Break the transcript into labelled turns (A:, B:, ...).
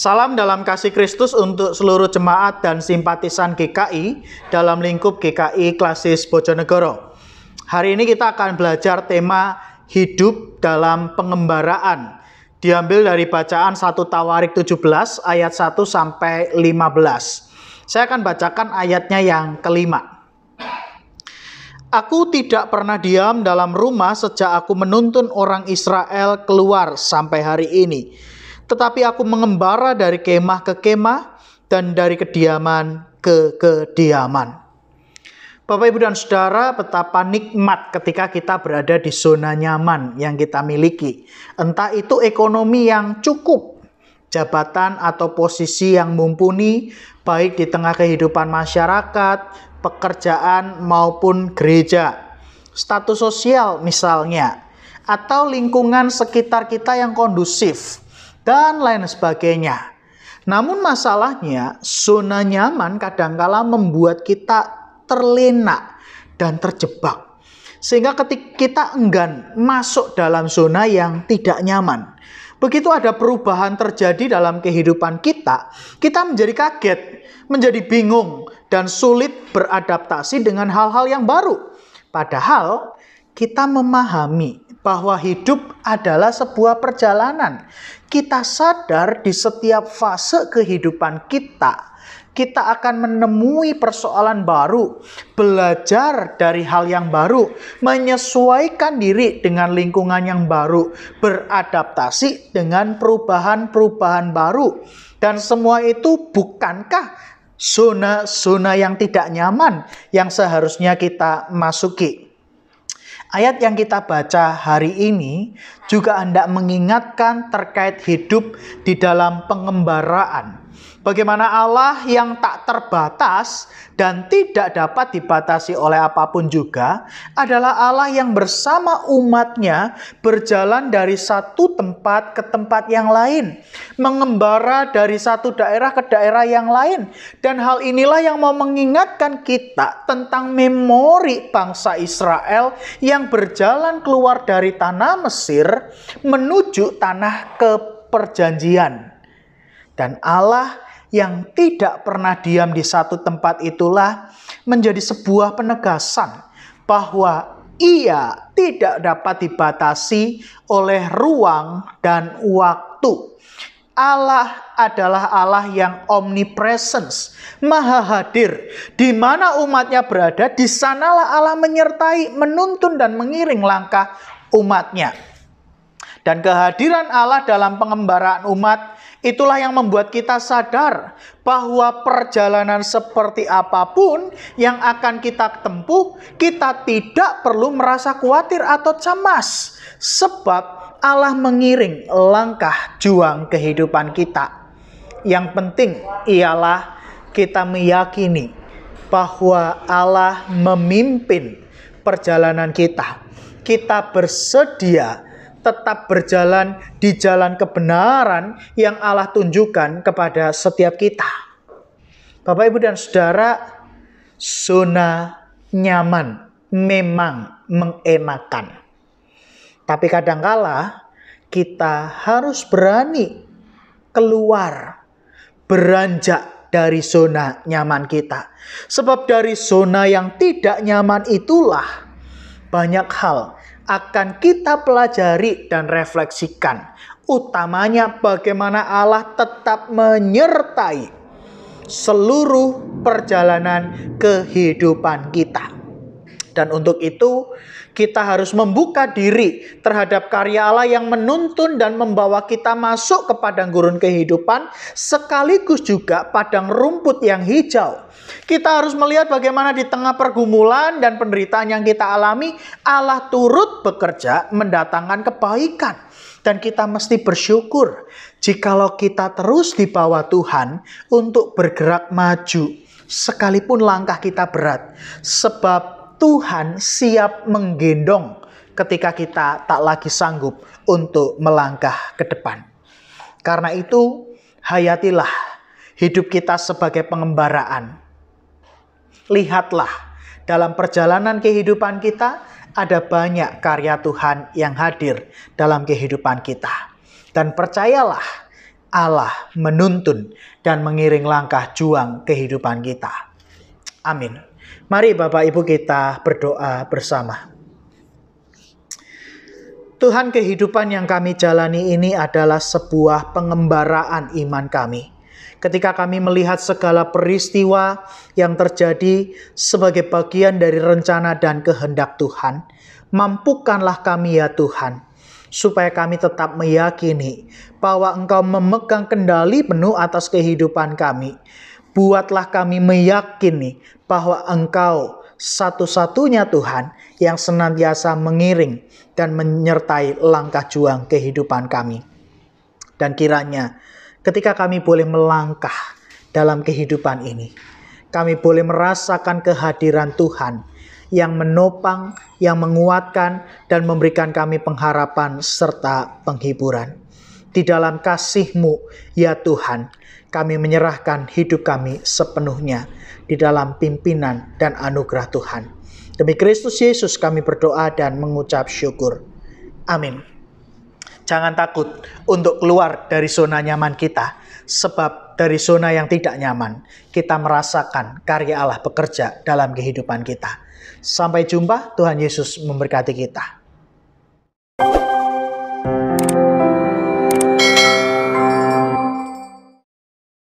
A: Salam dalam kasih Kristus untuk seluruh jemaat dan simpatisan GKI dalam lingkup GKI Klasis Bojonegoro. Hari ini kita akan belajar tema hidup dalam pengembaraan. Diambil dari bacaan 1 Tawarik 17 ayat 1 sampai 15. Saya akan bacakan ayatnya yang kelima. Aku tidak pernah diam dalam rumah sejak aku menuntun orang Israel keluar sampai hari ini. Tetapi aku mengembara dari kemah ke kemah dan dari kediaman ke kediaman. Bapak, Ibu, dan Saudara, betapa nikmat ketika kita berada di zona nyaman yang kita miliki. Entah itu ekonomi yang cukup, jabatan atau posisi yang mumpuni, baik di tengah kehidupan masyarakat, pekerjaan maupun gereja. Status sosial misalnya, atau lingkungan sekitar kita yang kondusif, dan lain sebagainya. Namun masalahnya, zona nyaman kadangkala membuat kita terlena dan terjebak. Sehingga ketika kita enggan masuk dalam zona yang tidak nyaman. Begitu ada perubahan terjadi dalam kehidupan kita menjadi kaget, menjadi bingung, dan sulit beradaptasi dengan hal-hal yang baru. Padahal kita memahami bahwa hidup adalah sebuah perjalanan. Kita sadar di setiap fase kehidupan kita akan menemui persoalan baru, belajar dari hal yang baru, menyesuaikan diri dengan lingkungan yang baru, beradaptasi dengan perubahan-perubahan baru. Dan semua itu bukankah zona-zona yang tidak nyaman yang seharusnya kita masuki? Ayat yang kita baca hari ini juga hendak mengingatkan terkait hidup di dalam pengembaraan. Bagaimana Allah yang tak terbatas dan tidak dapat dibatasi oleh apapun juga adalah Allah yang bersama umatnya berjalan dari satu tempat ke tempat yang lain. Mengembara dari satu daerah ke daerah yang lain. Dan hal inilah yang mau mengingatkan kita tentang memori bangsa Israel yang berjalan keluar dari tanah Mesir menuju tanah keperjanjian. Dan Allah yang tidak pernah diam di satu tempat itulah menjadi sebuah penegasan bahwa Ia tidak dapat dibatasi oleh ruang dan waktu. Allah adalah Allah yang omnipresence, maha hadir. Di mana umatnya berada, di sanalah Allah menyertai, menuntun dan mengiring langkah umatnya. Dan kehadiran Allah dalam pengembaraan umat itulah yang membuat kita sadar bahwa perjalanan seperti apapun yang akan kita tempuh, kita tidak perlu merasa khawatir atau cemas. Sebab Allah mengiring langkah juang kehidupan kita. Yang penting ialah kita meyakini bahwa Allah memimpin perjalanan kita. Kita bersedia tetap berjalan di jalan kebenaran yang Allah tunjukkan kepada setiap kita. Bapak, Ibu, dan Saudara, zona nyaman memang mengenakan. Tapi kadangkala kita harus berani keluar, beranjak dari zona nyaman kita. Sebab dari zona yang tidak nyaman itulah banyak hal akan kita pelajari dan refleksikan. Utamanya bagaimana Allah tetap menyertai seluruh perjalanan kehidupan kita. Dan untuk itu kita harus membuka diri terhadap karya Allah yang menuntun dan membawa kita masuk ke padang gurun kehidupan, sekaligus juga padang rumput yang hijau. Kita harus melihat bagaimana di tengah pergumulan dan penderitaan yang kita alami, Allah turut bekerja mendatangkan kebaikan. Dan kita mesti bersyukur jikalau kita terus dibawa Tuhan untuk bergerak maju, sekalipun langkah kita berat. Sebab Tuhan siap menggendong ketika kita tak lagi sanggup untuk melangkah ke depan. Karena itu, hayatilah hidup kita sebagai pengembaraan. Lihatlah, dalam perjalanan kehidupan kita, ada banyak karya Tuhan yang hadir dalam kehidupan kita. Dan percayalah, Allah menuntun dan mengiring langkah juang kehidupan kita. Amin. Mari Bapak Ibu kita berdoa bersama. Tuhan, kehidupan yang kami jalani ini adalah sebuah pengembaraan iman kami. Ketika kami melihat segala peristiwa yang terjadi sebagai bagian dari rencana dan kehendak Tuhan, mampukanlah kami ya Tuhan, supaya kami tetap meyakini bahwa Engkau memegang kendali penuh atas kehidupan kami. Buatlah kami meyakini bahwa Engkau satu-satunya Tuhan yang senantiasa mengiring dan menyertai langkah juang kehidupan kami. Dan kiranya ketika kami boleh melangkah dalam kehidupan ini, kami boleh merasakan kehadiran Tuhan yang menopang, yang menguatkan, dan memberikan kami pengharapan serta penghiburan. Di dalam kasih-Mu, ya Tuhan, kami menyerahkan hidup kami sepenuhnya di dalam pimpinan dan anugerah Tuhan. Demi Kristus Yesus kami berdoa dan mengucap syukur. Amin. Jangan takut untuk keluar dari zona nyaman kita, sebab dari zona yang tidak nyaman, kita merasakan karya Allah bekerja dalam kehidupan kita. Sampai jumpa, Tuhan Yesus memberkati kita.